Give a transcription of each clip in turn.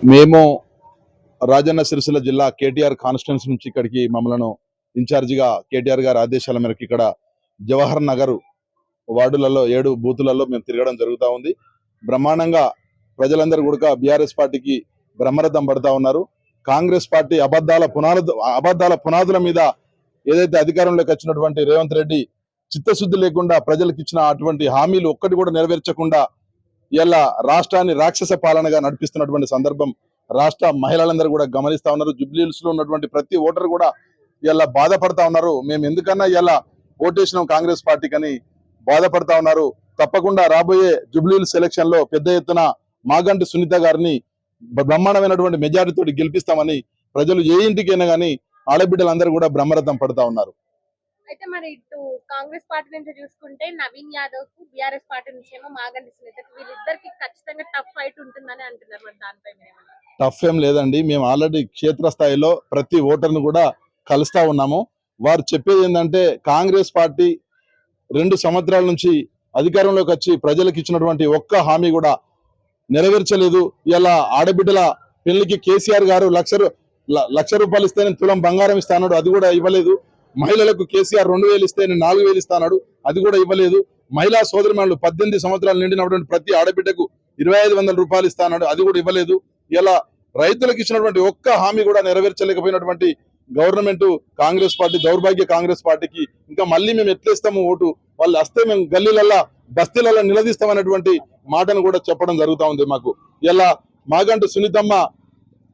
మేము రాజన్న సిరిసిల్ల జిల్లా కేటీఆర్ కాన్స్టిట్యున్సీ నుంచి ఇక్కడికి మమ్మలను ఇన్ఛార్జిగా కేటీఆర్ గారి ఆదేశాల మేరకు ఇక్కడ జవహర్ నగర్ వార్డులలో 7 బూతులలో మేము తిరగడం జరుగుతూ ఉంది. బ్రహ్మాండంగా ప్రజలందరూ కూడా బీఆర్ఎస్ పార్టీకి బ్రహ్మరథం పడతా ఉన్నారు. కాంగ్రెస్ పార్టీ అబద్ధాల పునాదుల మీద ఏదైతే అధికారంలోకి వచ్చినటువంటి రేవంత్ రెడ్డి చిత్తశుద్ధి లేకుండా ప్రజలకు ఇచ్చిన అటువంటి హామీలు ఒక్కటి కూడా నెరవేర్చకుండా ఇలా రాష్ట్రాన్ని రాక్షస పాలనగా నడిపిస్తున్నటువంటి సందర్భం రాష్ట్ర మహిళలందరూ కూడా గమనిస్తా ఉన్నారు. జూబ్లీహిల్స్ లో ఉన్నటువంటి ప్రతి ఓటర్ కూడా ఇలా బాధపడతా ఉన్నారు. మేము ఎందుకన్నా ఇలా ఓటేసినాం కాంగ్రెస్ పార్టీకని బాధపడతా ఉన్నారు. తప్పకుండా రాబోయే జూబ్లీహిల్స్ ఎలక్షన్ లో పెద్ద ఎత్తున మాగంటి సునీత గారిని బ్రహ్మాండమైనటువంటి మెజారిటీతో గెలిపిస్తామని ప్రజలు ఏ ఇంటికైనా కానీ ఆడబిడ్డలందరూ కూడా బ్రహ్మరథం పడతా ఉన్నారు. అయితే మరి ఇటు కాంగ్రెస్ పార్టీ నుంచి చూసుకుంటే నవీన్ యాదవ్ కు బీఆర్ఎస్ పార్టీ నుంచి ఏమో మాగంటి సునీతకు వీళ్ళిద్దరికి ఖచ్చితంగా టఫ్ ఫైట్ ఉంటుందని అంటున్నారు. మరి దానిపై టఫ్ ఏం లేదండి. మేము ఆల్రెడీ క్షేత్రస్థాయిలో ప్రతి ఓటర్ను కూడా కలుస్తా ఉన్నాము. వారు చెప్పేది ఏంటంటే కాంగ్రెస్ పార్టీ 2 సంవత్సరాల నుంచి అధికారంలోకి వచ్చి ప్రజలకు ఇచ్చినటువంటి ఒక్క హామీ కూడా నెరవేర్చలేదు. ఇలా ఆడబిడ్డల పెళ్లికి కేసీఆర్ గారు లక్ష రూపాయలు ఇస్తే నేను తులం బంగారం ఇస్తాడు, అది కూడా ఇవ్వలేదు. మహిళలకు కేసీఆర్ 2000 ఇస్తే నేను 4000 ఇస్తాడు, అది కూడా ఇవ్వలేదు. మహిళా సోదరిమణులు 18 సంవత్సరాలు నిండినటువంటి ప్రతి ఆడబిడ్డకు 2500 రూపాయలు ఇస్తాడు, అది కూడా ఇవ్వలేదు. ఇలా రైతులకు ఇచ్చినటువంటి ఒక్క హామీ కూడా నెరవేర్చలేకపోయినటువంటి గవర్నమెంట్ కాంగ్రెస్ పార్టీ, దౌర్భాగ్య కాంగ్రెస్ పార్టీకి ఇంకా మళ్ళీ మేము ఎట్లేస్తాము ఓటు, వాళ్ళు వస్తే మేము గల్లీలల్లా బస్తీలలో నిలదీస్తామనేటువంటి మాటను కూడా చెప్పడం జరుగుతూ ఉంది. మాకు ఇలా మాగంటి సునీతమ్మ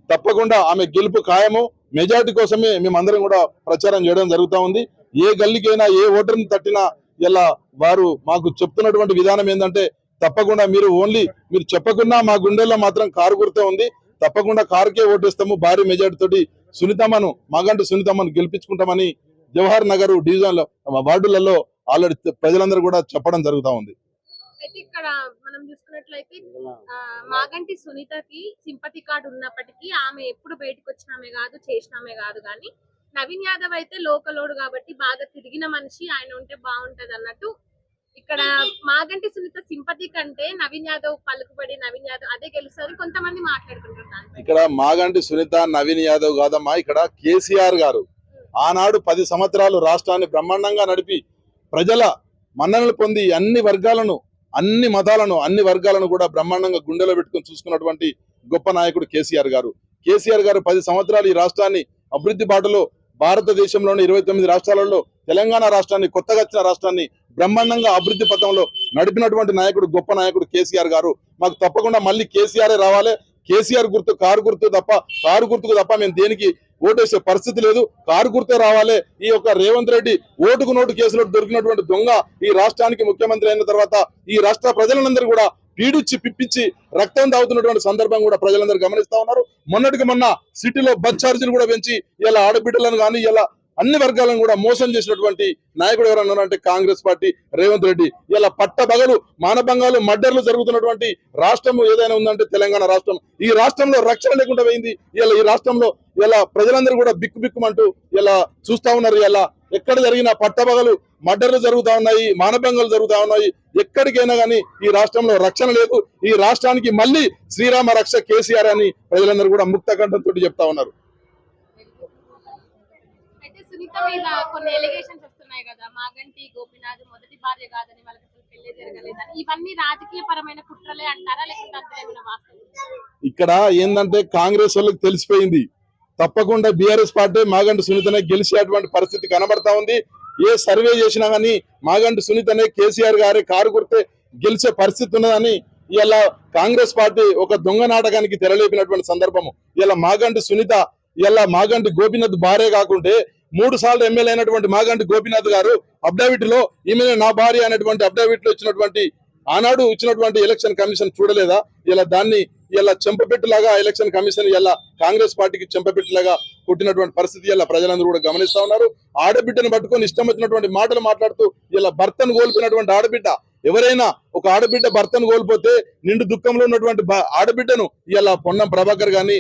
తప్పకుండా ఆమె గెలుపు ఖాయము. మెజార్టీ కోసమే మేమందరం కూడా ప్రచారం చేయడం జరుగుతూ ఉంది. ఏ గల్లీకైనా ఏ ఓటర్ని తట్టినా ఇలా వారు మాకు చెప్తున్నటువంటి విధానం ఏంటంటే తప్పకుండా మీరు చెప్పకున్నా మా గుండెల్లో మాత్రం కారు గుర్తే ఉంది, తప్పకుండా కారుకే ఓటేస్తాము, భారీ మెజార్టీ తోటి మాగంటి సునీతమ్మను గెలిపించుకుంటామని జవహర్ నగర్ డివిజన్ వార్డులలో ఆల్రెడీ ప్రజలందరూ కూడా చెప్పడం జరుగుతూ ఉంది. అయితే ఇక్కడ మనం చూసుకున్నట్లయితే మాగంటి సునీతకి సింపతి కార్డు ఉన్నప్పటికీ ఆమె ఎప్పుడు బయటకు వచ్చినామే కాదు, చేసినామే కాదు. కానీ నవీన్ యాదవ్ అయితే లోకలోడు కాబట్టి బాగా తిరిగిన మనిషి, ఆయన ఉంటే బాగుంటది అన్నట్టు ఇక్కడ మాగంటి సునీత సింపతి కంటే నవీన్ యాదవ్ పలుకుబడి, నవీన్ యాదవ్ అదే గెలుస్తుంది కొంతమంది మాట్లాడుకుంటున్నారు. ఇక్కడ మాగంటి సునీత నవీన్ యాదవ్ కాదమ్మా, ఇక్కడ కేసీఆర్ గారు ఆనాడు 10 సంవత్సరాలు రాష్ట్రాన్ని బ్రహ్మాండంగా నడిపి ప్రజల మన్ననలు పొంది అన్ని వర్గాలను, అన్ని మతాలను, అన్ని వర్గాలను కూడా బ్రహ్మాండంగా గుండెలో పెట్టుకుని చూసుకున్నటువంటి గొప్ప నాయకుడు కేసీఆర్ గారు. కేసీఆర్ గారు 10 సంవత్సరాలు ఈ రాష్ట్రాన్ని అభివృద్ధి బాటలో భారతదేశంలోని 29 రాష్ట్రాలలో తెలంగాణ రాష్ట్రాన్ని, కొత్తగా వచ్చిన రాష్ట్రాన్ని బ్రహ్మాండంగా అభివృద్ధి పథంలో నడిపినటువంటి నాయకుడు, గొప్ప నాయకుడు కేసీఆర్ గారు. మాకు తప్పకుండా మళ్ళీ కేసీఆర్ రావాలి. కేసీఆర్ గుర్తు కారు గుర్తుకు తప్ప మేము దేనికి ఓటేసే పరిస్థితి లేదు. కారు గుర్తే రావాలి. ఈ యొక్క రేవంత్ రెడ్డి ఓటుకు నోటు కేసులో దొరికినటువంటి దొంగ ఈ రాష్ట్రానికి ముఖ్యమంత్రి అయిన తర్వాత ఈ రాష్ట్ర ప్రజలందరూ కూడా పీడిచ్చి పిప్పించి రక్తం తాగుతున్నటువంటి సందర్భం కూడా ప్రజలందరూ గమనిస్తా ఉన్నారు. మొన్నటికి మొన్న సిటీలో బస్ ఛార్జీలు కూడా పెంచి ఇలా ఆడబిడ్డలను కానీ ఇలా అన్ని వర్గాలను కూడా మోసం చేసినటువంటి నాయకుడు ఎవరన్నా అంటే కాంగ్రెస్ పార్టీ, రేవంత్ రెడ్డి. ఇలా పట్టబగలు మానభంగాలు, మర్డర్లు జరుగుతున్నటువంటి రాష్ట్రం ఏదైనా ఉందంటే తెలంగాణ రాష్ట్రం. ఈ రాష్ట్రంలో రక్షణ లేకుండా పోయింది. ఇలా ఈ రాష్ట్రంలో ఇలా ప్రజలందరూ కూడా బిక్కుమంటూ ఇలా చూస్తా ఉన్నారు. ఇలా ఎక్కడ జరిగిన పట్టబగలు, మర్డర్లు జరుగుతా ఉన్నాయి, మానభంగాలు జరుగుతా ఉన్నాయి. ఎక్కడికైనా కానీ ఈ రాష్ట్రంలో రక్షణ లేదు. ఈ రాష్ట్రానికి మళ్ళీ శ్రీరామ రక్ష కేసీఆర్ అని ప్రజలందరూ కూడా ముక్త కంఠంతో చెప్తా ఉన్నారు. సునీత మీద కొన్ని ఎలిగేషన్స్ వస్తున్నాయి కదా, మాగంటి గోపీనాథ్ మొదటి భార్య కాదని, వాళ్ళకి అసలు పెళ్లి జరగలేదని, ఇవన్నీ రాజకీయ పరమైన కుట్రలే అంటారా లేకపోతే ఇక్కడ ఏంటంటే కాంగ్రెస్ వాళ్ళకి తెలిసిపోయింది తప్పకుండా బీఆర్ఎస్ పార్టీ మాగంటి సునీతనే గెలిచేటువంటి పరిస్థితి కనబడతా ఉంది. ఏ సర్వే చేసినా కానీ మాగంటి సునీతనే, కేసీఆర్ గారి కారు గుర్తే గెలిచే పరిస్థితి ఉన్నదని ఇలా కాంగ్రెస్ పార్టీ ఒక దొంగ నాటకానికి తెరలేపినటువంటి సందర్భము. ఇలా మాగంటి సునీత మాగంటి గోపీనాథ్ భార్య కాకుంటే 3 సార్లు ఎమ్మెల్యే అయినటువంటి మాగంటి గోపీనాథ్ గారు అఫిడవిట్ లో ఈమె నా భార్య అనేటువంటి అఫిడవిట్ లో ఇచ్చినటువంటి ఆనాడు ఇచ్చినటువంటి ఎలక్షన్ కమిషన్ చూడలేదా? దాన్ని చెంపపెట్టులాగా ఎలక్షన్ కమిషన్ కాంగ్రెస్ పార్టీకి చెంపపెట్టులాగా కొట్టినటువంటి పరిస్థితి ప్రజలందరూ కూడా గమనిస్తా ఉన్నారు. ఆడబిడ్డను పట్టుకొని ఇష్టం వచ్చినటువంటి మాటలు మాట్లాడుతూ భర్తను కోల్పోయినటువంటి ఆడబిడ్డ, ఎవరైనా ఒక ఆడబిడ్డ భర్తను కోల్పోతే నిండు దుఃఖంలో ఉన్నటువంటి ఆడబిడ్డను పొన్నం ప్రభాకర్ గాని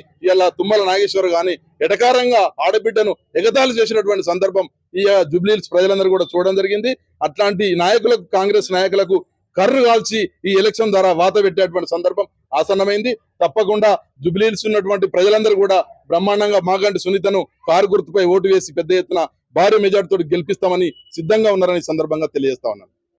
తుమ్మల నాగేశ్వర్ గాని ఎటకారంగా ఆడబిడ్డను ఎగతాళి చేసినటువంటి సందర్భం ఈ జూబ్లీహిల్స్ ప్రజలందరూ కూడా చూడడం జరిగింది. అట్లాంటి నాయకులకు, కాంగ్రెస్ నాయకులకు కర్రు కాల్చి ఈ ఎలక్షన్ ద్వారా వాత పెట్టేటువంటి సందర్భం ఆసన్నమైంది. తప్పకుండా జుబ్లీహిల్స్ ఉన్నటువంటి ప్రజలందరూ కూడా బ్రహ్మాండంగా మాగంటి సునీతను కారు గుర్తుపై ఓటు వేసి పెద్ద ఎత్తున భారీ మెజార్టీతో గెలిపిస్తామని సిద్ధంగా ఉన్నారని ఈ సందర్భంగా తెలియజేస్తా ఉన్నాను.